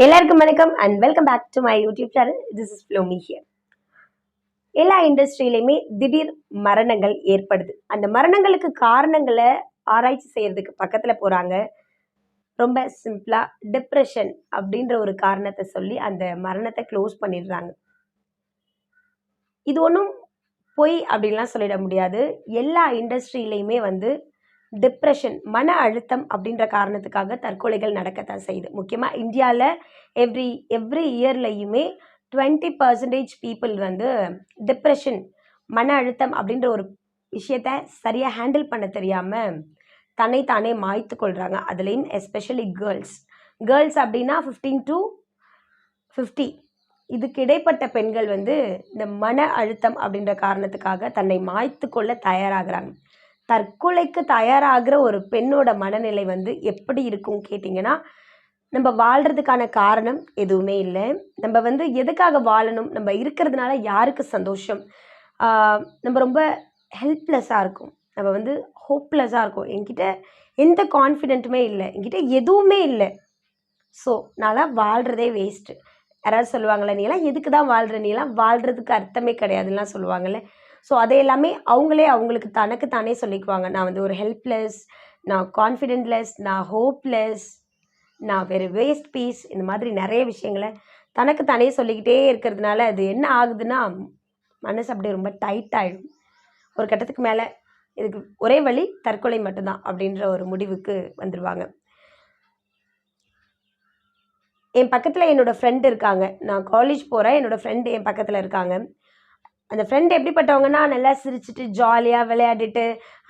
எல்லாருக்கும் வணக்கம் and welcome back to my YouTube channel. This is Flomi here. எல்லா இண்டஸ்ட்ரியிலையுமே திடீர் மரணங்கள் ஏற்படுது. அந்த மரணங்களுக்கு காரணங்களை ஆராய்ச்சி செய்யறதுக்கு பக்கத்தில் போகிறாங்க. ரொம்ப சிம்பிளாக டிப்ரெஷன் அப்படின்ற ஒரு காரணத்தை சொல்லி அந்த மரணத்தை க்ளோஸ் பண்ணிடுறாங்க. இது ஒன்றும் பொய் அப்படின்லாம் சொல்லிட முடியாது. எல்லா இண்டஸ்ட்ரியிலையுமே டிப்ரெஷன், மன அழுத்தம் அப்படின்ற காரணத்துக்காக தற்கொலைகள் நடக்கத்தான் செய்யுது. முக்கியமாக இந்தியாவில் எவ்ரி இயர்லையுமே 20% பீப்புள் டிப்ரெஷன், மன அழுத்தம் அப்படின்ற ஒரு விஷயத்த சரியாக ஹேண்டில் பண்ண தெரியாமல் தன்னைத்தானே மாய்த்து கொள்கிறாங்க. அதுலேயும் எஸ்பெஷலி கேர்ள்ஸ் அப்படின்னா 15 to 50 இதுக்கு இடைப்பட்ட பெண்கள் இந்த மன அழுத்தம் அப்படின்ற காரணத்துக்காக தன்னை மாய்த்து கொள்ள தயாராகிறாங்க. தற்கொலைக்கு தயாராகிற ஒரு பெண்ணோட மனநிலை எப்படி இருக்கும் கேட்டிங்கன்னா, நம்ம வாழ்கிறதுக்கான காரணம் எதுவுமே இல்லை. நம்ம எதுக்காக வாழணும், நம்ம இருக்கிறதுனால யாருக்கு சந்தோஷம், நம்ம ரொம்ப ஹெல்ப்லெஸ்ஸாக இருக்கும், நம்ம ஹோப்லெஸ்ஸாக இருக்கும், என்கிட்ட எந்த கான்ஃபிடென்ட்டுமே இல்லை, என்கிட்ட எதுவுமே இல்லை, ஸோ நான்லாம் வாழ்கிறதே வேஸ்ட்டு. யாராவது சொல்லுவாங்களே, நீலாம் எதுக்கு தான் வாழ்கிற, நீலாம் வாழ்கிறதுக்கு அர்த்தமே கிடையாதுலாம் சொல்லுவாங்கள்ல. ஸோ அதை எல்லாமே அவங்களுக்கு தனக்குத்தானே சொல்லிக்குவாங்க. நான் ஒரு ஹெல்ப்லெஸ், நான் கான்ஃபிடென்ட்லெஸ், நான் ஹோப்லெஸ், நான் வெறு வேஸ்ட் பீஸ், இந்த மாதிரி நிறைய விஷயங்களை தனக்குத்தானே சொல்லிக்கிட்டே இருக்கிறதுனால அது என்ன ஆகுதுன்னா, மனசு அப்படியே ரொம்ப டைட் ஆகிடும். ஒரு கட்டத்துக்கு மேலே இதுக்கு ஒரே வழி தற்கொலை மட்டும்தான் அப்படின்ற ஒரு முடிவுக்கு வந்துடுவாங்க. என் பக்கத்தில் என்னோடய ஃப்ரெண்டு இருக்காங்க. நான் காலேஜ் போகிறேன், என்னோடய ஃப்ரெண்டு என் பக்கத்தில் இருக்காங்க. அந்த ஃப்ரெண்டு எப்படிப்பட்டவங்கன்னா, நல்லா சிரிச்சுட்டு ஜாலியாக விளையாடிட்டு,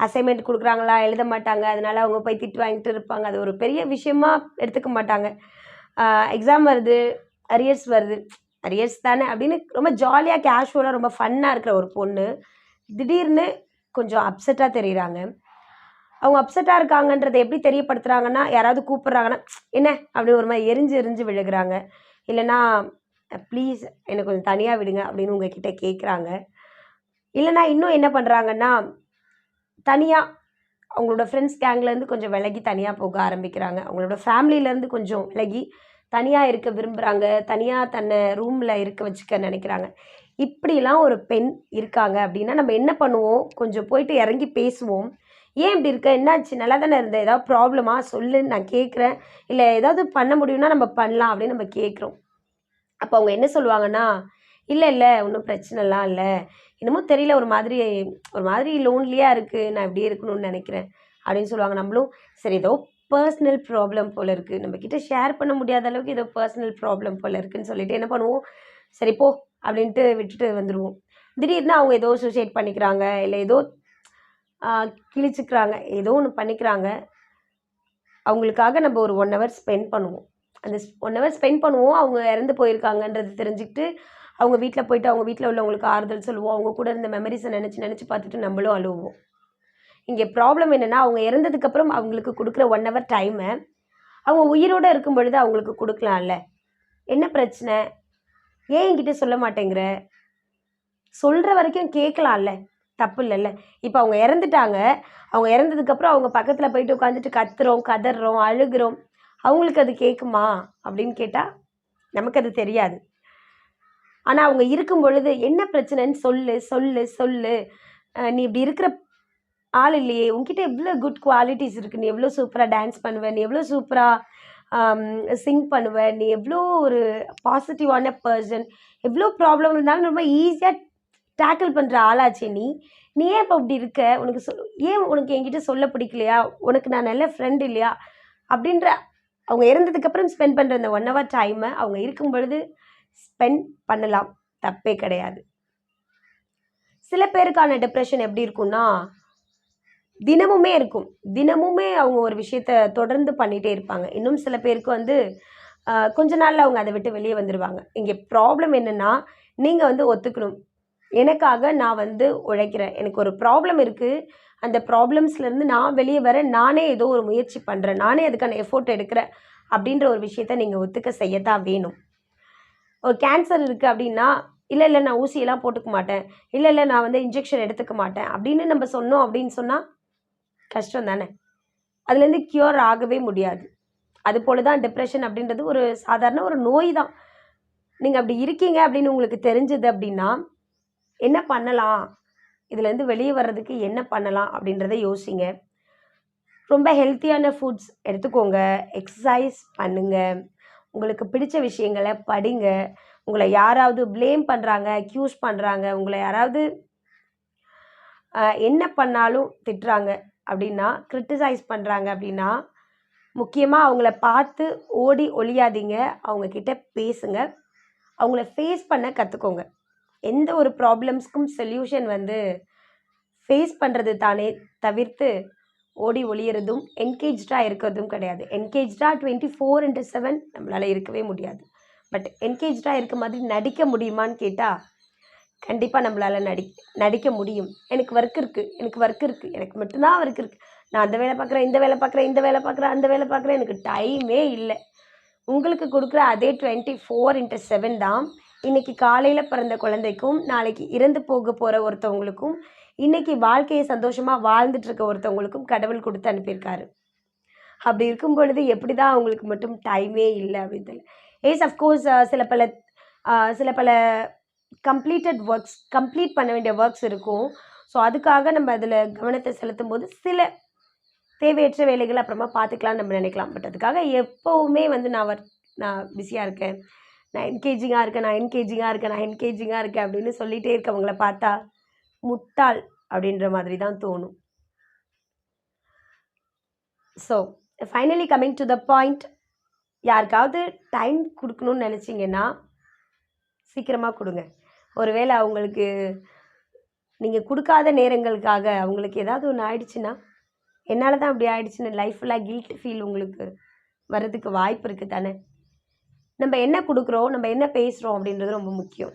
அசைன்மெண்ட் கொடுக்குறாங்களா எழுத மாட்டாங்க, அதனால் அவங்க போய் திட்டு வாங்கிட்டு இருப்பாங்க. அது ஒரு பெரிய விஷயமா எடுத்துக்க மாட்டாங்க. எக்ஸாம் வருது, அரியர்ஸ் தானே அப்படின்னு ரொம்ப ஜாலியாக கேஷுவலாக ரொம்ப ஃபன்னாக இருக்கிற ஒரு பொண்ணு திடீர்னு கொஞ்சம் அப்செட்டாக தெரியுறாங்க. அவங்க அப்செட்டாக இருக்காங்கன்றதை எப்படி தெரியப்படுத்துகிறாங்கன்னா, யாராவது கூப்பிட்றாங்கன்னா என்ன அப்படி ஒரு மாதிரி எரிஞ்சு விழுகிறாங்க. இல்லைன்னா ப்ளீஸ் என்னை கொஞ்சம் தனியாக விடுங்க அப்படின்னு உங்ககிட்ட கேட்குறாங்க. இல்லைனா இன்னும் என்ன பண்ணுறாங்கன்னா, தனியாக அவங்களோட ஃப்ரெண்ட்ஸ் கேங்லேருந்து கொஞ்சம் விலகி தனியாக போக ஆரம்பிக்கிறாங்க. அவங்களோட ஃபேமிலியிலேருந்து கொஞ்சம் விலகி தனியாக இருக்க விரும்புகிறாங்க. தனியாக தன்னை ரூமில் இருக்க வச்சுக்க நினைக்கிறாங்க. இப்படிலாம் ஒரு பெண் இருக்காங்க அப்படின்னா நம்ம என்ன பண்ணுவோம், கொஞ்சம் போயிட்டு இறங்கி பேசுவோம். ஏன் இப்படி இருக்க, என்னாச்சு, நல்லா தானே இருந்த, ஏதாவது ப்ராப்ளமா சொல்லுன்னு நான் கேட்குறேன், இல்லை ஏதாவது பண்ண முடியும்னா நம்ம பண்ணலாம் அப்படின்னு நம்ம கேட்குறோம். அப்போ அவங்க என்ன சொல்லுவாங்கன்னா, இல்லை ஒன்றும் பிரச்சனைலாம் இல்லை, இன்னமும் தெரியல, ஒரு மாதிரி லோன்லியாக இருக்குது, நான் இப்படியே இருக்கணும்னு நினைக்கிறேன் அப்படின்னு சொல்லுவாங்க. நம்மளும் சரி ஏதோ பர்சனல் ப்ராப்ளம் போல் இருக்குது, நம்மக்கிட்ட ஷேர் பண்ண முடியாத அளவுக்கு ஏதோ பர்சனல் ப்ராப்ளம் போல் இருக்குதுன்னு சொல்லிட்டு என்ன பண்ணுவோம், சரி போ அப்படின்ட்டு விட்டுட்டு வந்துடுவோம். திடீர்னு அவங்க ஏதோ சூசைட் பண்ணிக்கிறாங்க, இல்லை ஏதோ கிழிச்சிக்கிறாங்க, ஏதோ ஒன்று பண்ணிக்கிறாங்க. அவங்களுக்காக நம்ம ஒரு 1 hour ஸ்பெண்ட் பண்ணுவோம். அந்த 1 hour ஸ்பெண்ட் பண்ணுவோம். அவங்க இறந்து போயிருக்காங்கன்றது தெரிஞ்சுக்கிட்டு அவங்க வீட்டில் போயிட்டு அவங்க வீட்டில் உள்ளவங்களுக்கு ஆறுதல் சொல்லுவோம். அவங்க கூட இருந்த மெமரிஸை நினச்சி பார்த்துட்டு நம்மளும் அழுவோம். இங்கே ப்ராப்ளம் என்னென்னா, அவங்க இறந்ததுக்கப்புறம் அவங்களுக்கு கொடுக்குற 1 hour டைமை அவங்க உயிரோடு இருக்கும் பொழுது அவங்களுக்கு கொடுக்கலாம்ல. என்ன பிரச்சனை, ஏன் என்கிட்ட சொல்ல மாட்டேங்கிற, சொல்கிற வரைக்கும் கேட்கலாம்ல, தப்பு இல்லைல்ல. இப்போ அவங்க இறந்துட்டாங்க, அவங்க இறந்ததுக்கப்புறம் அவங்க பக்கத்தில் போயிட்டு உட்காந்துட்டு கத்துறோம், கதறோம், அழுகிறோம், அவங்களுக்கு அது கேட்குமா அப்படின்னு கேட்டால் நமக்கு அது தெரியாது. ஆனால் அவங்க இருக்கும் பொழுது என்ன பிரச்சனைன்னு சொல்லு, நீ இப்படி இருக்கிற ஆள் இல்லையே, உங்ககிட்ட எவ்வளோ குட் குவாலிட்டிஸ் இருக்குது, நீ எவ்வளோ சூப்பராக டான்ஸ் பண்ணுவ, நீ எவ்வளோ சூப்பராக சிங் பண்ணுவ, நீ எவ்வளோ ஒரு பாசிட்டிவான பர்சன், எவ்வளோ ப்ராப்ளம் இருந்தாலும் ரொம்ப ஈஸியாக டேக்கிள் பண்ணுற ஆளாச்சே நீ ஏன் இப்போ இப்படி இருக்க, ஏன் உனக்கு என்கிட்ட சொல்ல பிடிக்கலையா, உனக்கு நான் நல்ல ஃப்ரெண்ட் இல்லையா அப்படின்ற அவங்க இறந்ததுக்கப்புறம் ஸ்பெண்ட் பண்ணுற அந்த 1 hour டைமை அவங்க இருக்கும் பொழுது ஸ்பெண்ட் பண்ணலாம், தப்பே கிடையாது. சில பேருக்கான டிப்ரெஷன் எப்படி இருக்கும்னா, தினமுமே இருக்கும், தினமுமே அவங்க ஒரு விஷயத்த தொடர்ந்து பண்ணிகிட்டே இருப்பாங்க. இன்னும் சில பேருக்கு கொஞ்ச நாளில் அவங்க அதை விட்டு வெளியே வந்துடுவாங்க. இங்கே ப்ராப்ளம் என்னென்னா, நீங்கள் ஒத்துக்கணும், எனக்காக நான் உழைக்கிறேன், எனக்கு ஒரு ப்ராப்ளம் இருக்குது, அந்த ப்ராப்ளம்ஸ்லேருந்து நான் வெளியே வரேன், நானே ஏதோ ஒரு முயற்சி பண்ணுறேன், நானே அதுக்கான எஃபோர்ட் எடுக்கிறேன் அப்படின்ற ஒரு விஷயத்த நீங்கள் ஒத்துக்க செய்யத்தான் வேணும். ஒரு கேன்சர் இருக்குது அப்படின்னா, இல்லை நான் ஊசியெல்லாம் போட்டுக்க மாட்டேன், இல்லை நான் இன்ஜெக்ஷன் எடுத்துக்க மாட்டேன் அப்படின்னு நம்ம சொன்னோம் அப்படின்னு சொன்னால் கஷ்டம் தானே, அதுலேருந்து க்யூர் ஆகவே முடியாது. அதுபோல தான் டிப்ரெஷன் அப்படின்றது ஒரு சாதாரண ஒரு நோய் தான். நீங்கள் அப்படி இருக்கீங்க அப்படின்னு உங்களுக்கு தெரிஞ்சது அப்படின்னா என்ன பண்ணலாம், இதுலேருந்து வெளியே வர்றதுக்கு என்ன பண்ணலாம் அப்படின்றத யோசிங்க. ரொம்ப ஹெல்த்தியான ஃபுட்ஸ் எடுத்துக்கோங்க, எக்ஸசைஸ் பண்ணுங்க, உங்களுக்கு பிடிச்ச விஷயங்களை படிங்க. உங்களை யாராவது ப்ளேம் பண்ணுறாங்க, அக்யூஸ் பண்ணுறாங்க, உங்களை யாராவது என்ன பண்ணாலும் திட்டுறாங்க அப்படின்னா, கிரிட்டிசைஸ் பண்ணுறாங்க அப்படின்னா, முக்கியமாக அவங்கள பார்த்து ஓடி ஒளியாதீங்க. அவங்கக்கிட்ட பேசுங்க. அவங்கள ஃபேஸ் பண்ண கற்றுக்கோங்க. எந்த ஒரு ப்ராப்ளம்ஸ்க்கும் சொல்யூஷன் வந்து ஃபேஸ் பண்ணுறது தானே தவிர்த்து ஓடி ஒளியறதும் என்கேஜ்டாக இருக்கிறதும் கிடையாது. என்கேஜ்டாக 24/7 நம்மளால் இருக்கவே முடியாது. பட் என்கேஜ்டாக இருக்க மாதிரி நடிக்க முடியுமான்னு கேட்டால் கண்டிப்பாக நம்மளால் நடிக்க முடியும். எனக்கு ஒர்க் இருக்குது, எனக்கு மட்டும்தான் ஒர்க் இருக்குது, நான் அந்த வேலை பார்க்குறேன், இந்த வேலை பார்க்குறேன், அந்த வேலை பார்க்குறேன், எனக்கு டைமே இல்லை. உங்களுக்கு கொடுக்குற அதே 24/7 தான் இன்றைக்கி காலையில் பிறந்த குழந்தைக்கும், நாளைக்கு இறந்து போக போகிற ஒருத்தவங்களுக்கும், இன்றைக்கி வாழ்க்கையை சந்தோஷமாக வாழ்ந்துட்டுருக்க ஒருத்தவங்களுக்கும் கடவுள் கொடுத்து அனுப்பியிருக்காரு. அப்படி இருக்கும் பொழுது எப்படி தான் அவங்களுக்கு மட்டும் டைமே இல்லை அப்படின்னு தெரியல. அஃப்கோர்ஸ் சில பல கம்ப்ளீட் பண்ண வேண்டிய ஒர்க்ஸ் இருக்கும். ஸோ அதுக்காக நம்ம அதில் கவனத்தை செலுத்தும் போது சில தேவையற்ற வேலைகள் அப்புறமா பார்த்துக்கலாம்னு நம்ம நினைக்கலாம். பட் அதுக்காக எப்போவுமே வந்து நான் பிஸியாக இருக்கேன், நான் என்கேஜிங்காக இருக்கேன் அப்படின்னு சொல்லிகிட்டே இருக்கவங்கள பார்த்தா முட்டாள் அப்படின்ற மாதிரி தான் தோணும். So finally coming to the point, யாருக்காவது டைம் கொடுக்கணும்னு நினச்சிங்கன்னா சீக்கிரமாக கொடுங்க. ஒருவேளை அவங்களுக்கு நீங்கள் கொடுக்காத நேரங்களுக்காக அவங்களுக்கு ஏதாவது ஒன்று ஆயிடுச்சுன்னா, என்னால் தான் அப்படி ஆயிடுச்சுன்னு லைஃப் ஃபுல்லாக கில்ட் ஃபீல் உங்களுக்கு வர்றதுக்கு வாய்ப்பு இருக்குது தானே. நம்ம என்ன கொடுக்குறோம், நம்ம என்ன பேசுகிறோம் அப்படின்றது ரொம்ப முக்கியம்.